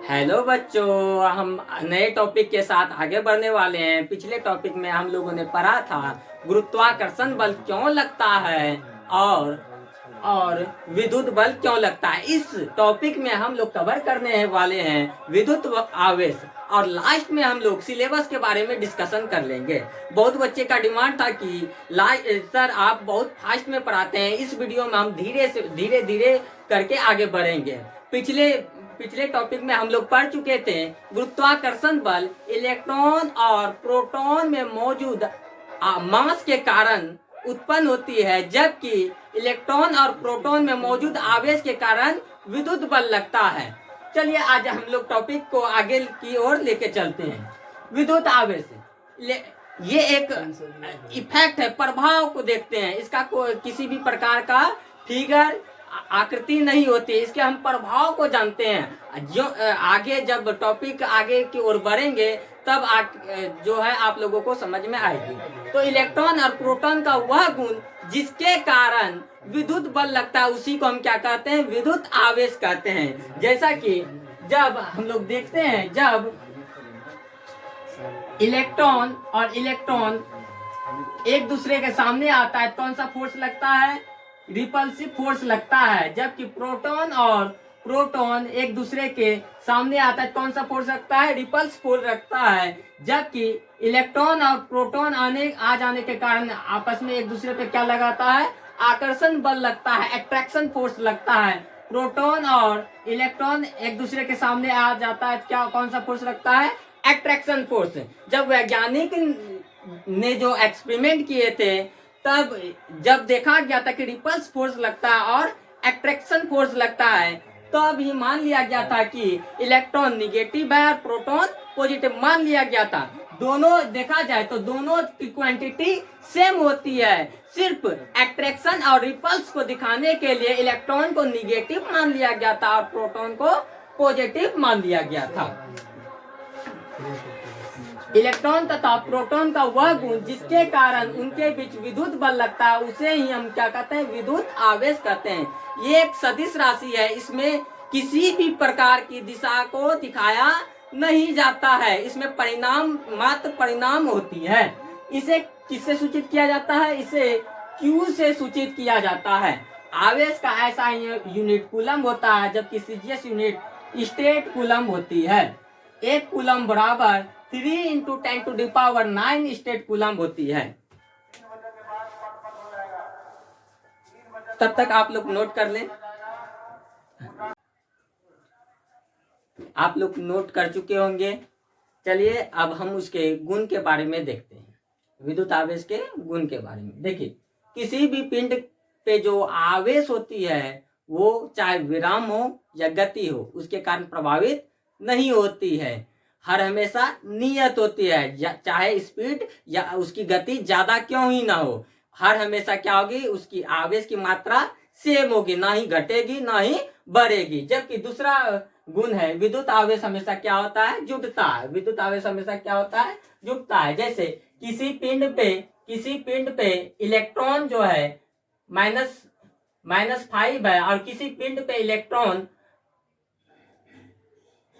Hello बच्चों, हम नए टॉपिक के साथ आगे बढ़ने वाले हैं। पिछले टॉपिक में हम लोगों ने पढ़ा था गुरुत्वाकर्षण बल क्यों लगता है और विद्युत बल क्यों लगता है। इस टॉपिक में हम लोग कवर करने वाले हैं विद्युत आवेश, और लास्ट में हम लोग सिलेबस के बारे में डिस्कशन कर लेंगे। बहुत बच्चे का डिमांड था कि सर आप बहुत फास्ट में पढ़ाते हैं, इस वीडियो में हम धीरे धीरे करके आगे बढ़ेंगे। पिछले पिछले टॉपिक में हम लोग पढ़ चुके थे गुरुत्वाकर्षण बल इलेक्ट्रॉन और प्रोटॉन में मौजूद मास के कारण उत्पन्न होती है, जबकि इलेक्ट्रॉन और प्रोटॉन में मौजूद आवेश के कारण विद्युत बल लगता है। चलिए आज हम लोग टॉपिक को आगे की ओर लेके चलते हैं। विद्युत आवेश ये एक इफेक्ट है, प्रभाव को देखते हैं। इसका किसी भी प्रकार का फिगर आकृति नहीं होती, इसके हम प्रभाव को जानते हैं। जो आगे जब टॉपिक आगे की ओर बढ़ेंगे तब जो है आप लोगों को समझ में आएगी। तो इलेक्ट्रॉन और प्रोटॉन का वह गुण जिसके कारण विद्युत बल लगता है उसी को हम क्या कहते हैं, विद्युत आवेश कहते हैं। जैसा कि जब हम लोग देखते हैं, जब इलेक्ट्रॉन और इलेक्ट्रॉन एक दूसरे के सामने आता है कौन सा फोर्स लगता है, रिपल्सिव फोर्स लगता है। जबकि प्रोटॉन और प्रोटॉन एक दूसरे के सामने आता है कौन सा फोर्स लगता है, रिपल्स फोर्स लगता है। जबकि इलेक्ट्रॉन और प्रोटॉन आ जाने के कारण आपस में एक दूसरे पे क्या लगाता है, आकर्षण बल लगता है, अट्रैक्शन फोर्स लगता है। प्रोटॉन और इलेक्ट्रॉन एक दूसरे के सामने आ जाता है, क्या कौन सा फोर्स लगता है, अट्रैक्शन फोर्स। जब वैज्ञानिक ने जो एक्सपेरिमेंट किए थे तब जब देखा गया था कि रिपल्स फोर्स लगता है और अट्रैक्शन फोर्स लगता है, तो अब ये मान लिया गया था कि इलेक्ट्रॉन निगेटिव है और प्रोटॉन पॉजिटिव मान लिया गया था। दोनों देखा जाए तो दोनों की क्वांटिटी सेम होती है, सिर्फ अट्रैक्शन और रिपल्स को दिखाने के लिए इलेक्ट्रॉन को निगेटिव मान लिया गया था और प्रोटॉन को पॉजिटिव मान लिया गया था। इलेक्ट्रॉन तथा प्रोटॉन का वह गुण जिसके कारण उनके बीच विद्युत बल लगता है उसे ही हम क्या कहते हैं, विद्युत आवेश कहते हैं। ये एक सदिश राशि है, इसमें किसी भी प्रकार की दिशा को दिखाया नहीं जाता है, इसमें परिणाम मात्र परिणाम होती है। इसे किससे सूचित किया जाता है, इसे Q से सूचित किया जाता है। आवेश का ऐसा यूनिट कूलम होता है, जबकि सीजीएस यूनिट स्टेट कूलम होती है। एक कूलम बराबर 3 × 10⁹ स्टेट कूलम होती है। तब तक आप लोग नोट कर लें। आप लोग नोट कर चुके होंगे। चलिए अब हम उसके गुण के बारे में देखते हैं, विद्युत आवेश के गुण के बारे में। देखिए, किसी भी पिंड पे जो आवेश होती है वो चाहे विराम हो या गति हो उसके कारण प्रभावित नहीं होती है, हर हमेशा नियत होती है। चाहे स्पीड या उसकी गति ज्यादा क्यों ही ना हो, हर हमेशा क्या होगी, उसकी आवेश की मात्रा सेम होगी, ना ही घटेगी ना ही बढ़ेगी। जबकि दूसरा गुण है विद्युत आवेश हमेशा क्या होता है, जुटता है। विद्युत आवेश हमेशा क्या होता है, जुटता है। जैसे किसी पिंड पे इलेक्ट्रॉन जो है -5 है और किसी पिंड पे इलेक्ट्रॉन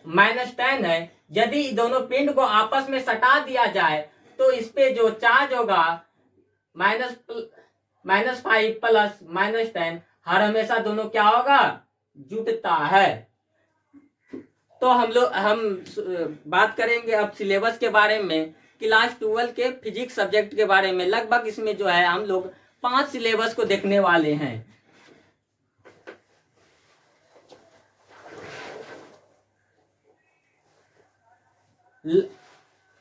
-10 है। यदि दोनों पिंड को आपस में सटा दिया जाए तो इस पे जो चार्ज होगा -5 + -10, हर हमेशा दोनों क्या होगा, जुटता है। तो हम बात करेंगे अब सिलेबस के बारे में, क्लास 12 के फिजिक्स सब्जेक्ट के बारे में। लगभग इसमें जो है हम लोग 5 सिलेबस को देखने वाले हैं।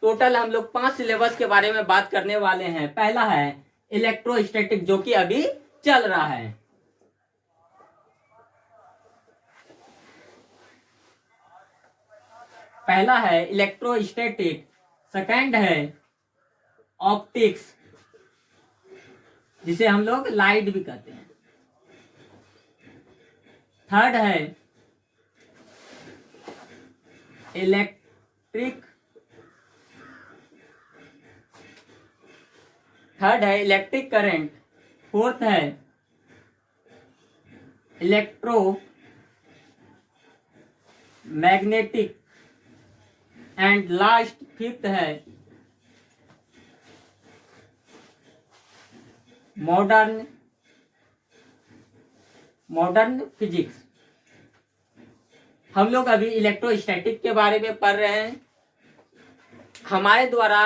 टोटल हम लोग 5 सिलेबस के बारे में बात करने वाले हैं। पहला है इलेक्ट्रोस्टैटिक, जो कि अभी चल रहा है। पहला है इलेक्ट्रोस्टैटिक, सेकंड है ऑप्टिक्स जिसे हम लोग लाइट भी कहते हैं, थर्ड है इलेक्ट्रिक करंट, फोर्थ है मैग्नेटिक एंड लास्ट फिफ्थ है मॉडर्न फिजिक्स। हम लोग अभी इलेक्ट्रोस्टैटिक के बारे में पढ़ रहे हैं। हमारे द्वारा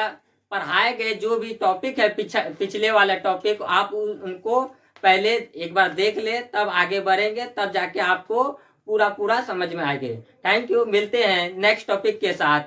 पढ़ाए गए जो भी टॉपिक है पिछले वाला टॉपिक, आप उनको पहले एक बार देख ले, तब आगे बढ़ेंगे, तब जाके आपको पूरा समझ में आएगा। थैंक यू, मिलते हैं नेक्स्ट टॉपिक के साथ।